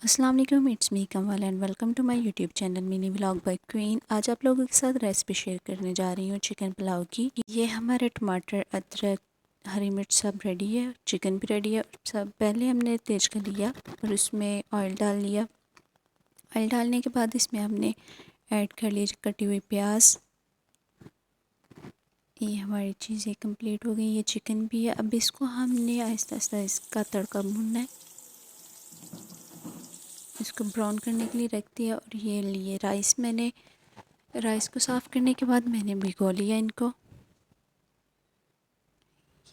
अस्सलाम वालेकुम, it's me Kamal and welcome to my YouTube channel mini vlog by queen. आज आप लोगों के साथ रेसिपी शेयर करने जा रही हूँ चिकन पुलाव की। ये हमारे टमाटर, अदरक, हरी मिर्च सब रेडी है, चिकन भी रेडी है। सब पहले हमने तेज कर लिया और उसमें ऑयल डाल लिया। ऑयल डालने के बाद इसमें हमने ऐड कर ली कटी हुई प्याज। ये हमारी चीज़ें कंप्लीट हो गई। ये चिकन भी है। अब इसको हमने आहिस्ता आहिस्ता इसका तड़का भूनना है। इसको ब्राउन करने के लिए रख दिया। और ये लिए राइस को साफ़ करने के बाद मैंने भिगो लिया इनको।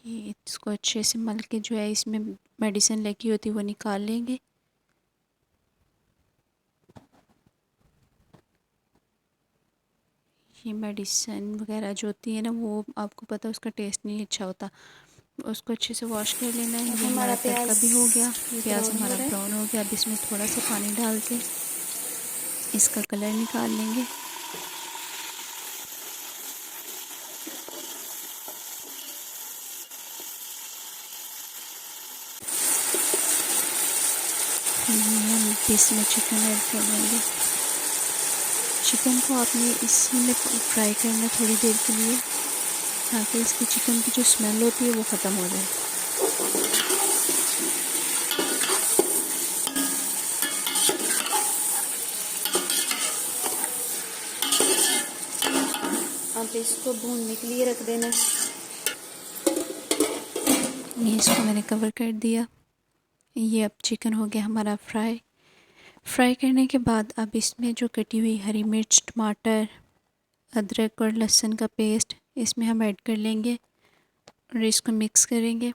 ये इसको अच्छे से मल के जो है इसमें मेडिसिन लगी होती है वो निकाल लेंगे। ये मेडिसिन वगैरह जो होती है ना, वो आपको पता है उसका टेस्ट नहीं अच्छा होता। उसको अच्छे से वॉश कर लेना है। ये हमारा तड़का भी हो गया, प्याज हमारा ब्राउन हो गया। अब इसमें थोड़ा सा पानी डाल के इसका कलर निकाल लेंगे। हम इसमें चिकन ऐड कर देंगे। चिकन को आपने इसमें फ्राई करना थोड़ी देर के लिए, ताकि इसकी चिकन की जो स्मेल होती है वो ख़त्म हो जाए। अब इसको भूनने के लिए रख देना। ये इसको मैंने कवर कर दिया। ये अब चिकन हो गया हमारा फ्राई करने के बाद अब इसमें जो कटी हुई हरी मिर्च, टमाटर, अदरक और लहसुन का पेस्ट इसमें हम ऐड कर लेंगे और इसको मिक्स करेंगे।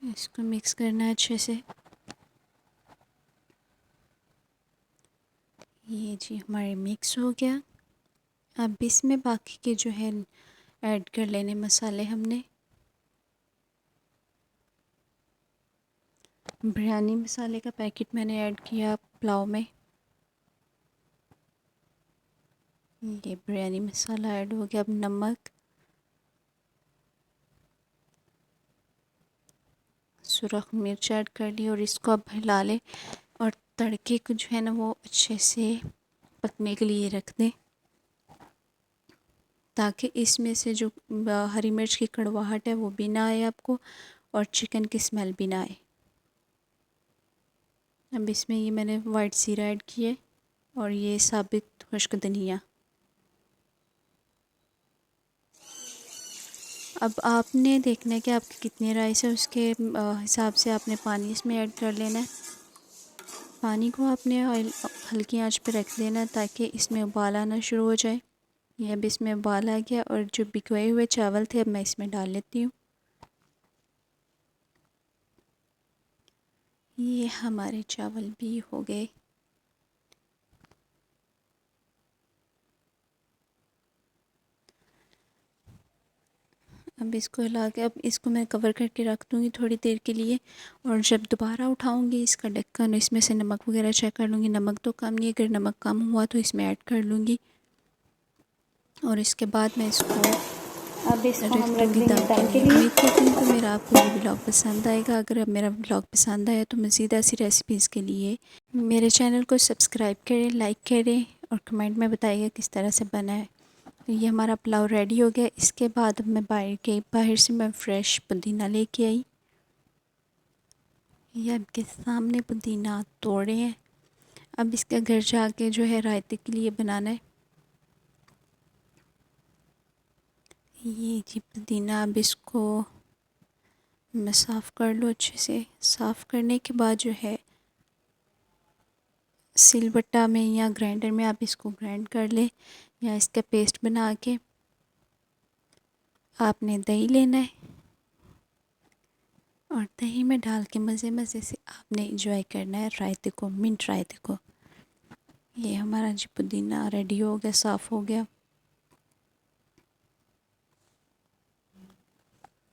इसको मिक्स करना है अच्छे से। ये जी हमारे मिक्स हो गया। अब इसमें बाकी के जो है ऐड कर लेने मसाले। हमने बिरयानी मसाले का पैकेट मैंने ऐड किया पुलाव में। ये बिरयानी मसाला ऐड हो गया। अब नमक, सुरख मिर्च ऐड कर ली और इसको अब हिला लें और तड़के को जो है ना वो अच्छे से पकने के लिए रख दें, ताकि इसमें से जो हरी मिर्च की कड़वाहट है वो भी ना आए आपको और चिकन की स्मेल भी ना आए। अब इसमें ये मैंने वाइट जीरा ऐड किए और ये साबित खुश्क धनिया। अब आपने देखना है कि आपकी कितनी राइस है, उसके हिसाब से आपने पानी इसमें ऐड कर लेना है। पानी को आपने हल्की आंच पे रख देना ताकि इसमें उबाल आना शुरू हो जाए। ये अब इसमें उबाल आ गया और जो भिगोए हुए चावल थे अब मैं इसमें डाल लेती हूँ। ये हमारे चावल भी हो गए। अब इसको हिला के अब इसको मैं कवर करके रख दूँगी थोड़ी देर के लिए। और जब दोबारा उठाऊँगी इसका ढक्कन, इसमें से नमक वगैरह चेक कर लूँगी। नमक तो कम नहीं, अगर नमक कम हुआ तो इसमें ऐड कर लूँगी। और इसके बाद मैं इसको अब इसको हम रख रख दूँगी देंगे दम के दम के लिए। लिए। उम्मीद करती हूँ कि मेरा आपको ये ब्लॉग पसंद आएगा। अगर अब मेरा ब्लॉग पसंद आया तो मज़ीद ऐसी रेसिपीज़ के लिए मेरे चैनल को सब्सक्राइब करें, लाइक करें और कमेंट में बताइए किस तरह से बना है। ये हमारा पुलाव रेडी हो गया। इसके बाद मैं बाहर से मैं फ़्रेश पुदीना लेके आई। ये आपके सामने पुदीना तोड़े हैं। अब इसका घर जाके जो है रायते के लिए बनाना है। ये जी पुदीना, अब इसको मैं साफ़ कर लूँ अच्छे से। साफ़ करने के बाद जो है सिलबट्टा में या ग्राइंडर में आप इसको ग्राइंड कर लें या इसका पेस्ट बना के आपने दही लेना है और दही में डाल के मज़े मज़े से आपने इंजॉय करना है रायते को, मिंट रायते को। ये हमारा जी पुदीना रेडी हो गया, साफ़ हो गया।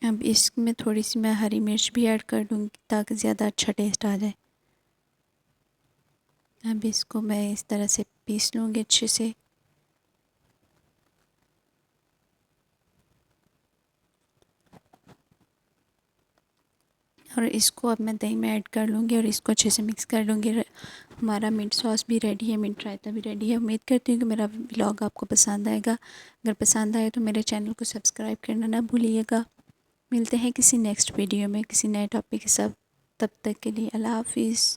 अब इसमें थोड़ी सी मैं हरी मिर्च भी ऐड कर दूँगी ताकि ज़्यादा अच्छा टेस्ट आ जाए। अब इसको मैं इस तरह से पीस लूँगी अच्छे से। और इसको अब मैं दही में ऐड कर लूँगी और इसको अच्छे से मिक्स कर लूँगी। हमारा मिंट सॉस भी रेडी है, मिंट रायता भी रेडी है। उम्मीद करती हूँ कि मेरा व्लॉग आपको पसंद आएगा। अगर पसंद आए तो मेरे चैनल को सब्सक्राइब करना ना भूलिएगा। मिलते हैं किसी नेक्स्ट वीडियो में किसी नए टॉपिक के साथ। तब तक के लिए अल्लाह हाफिज़।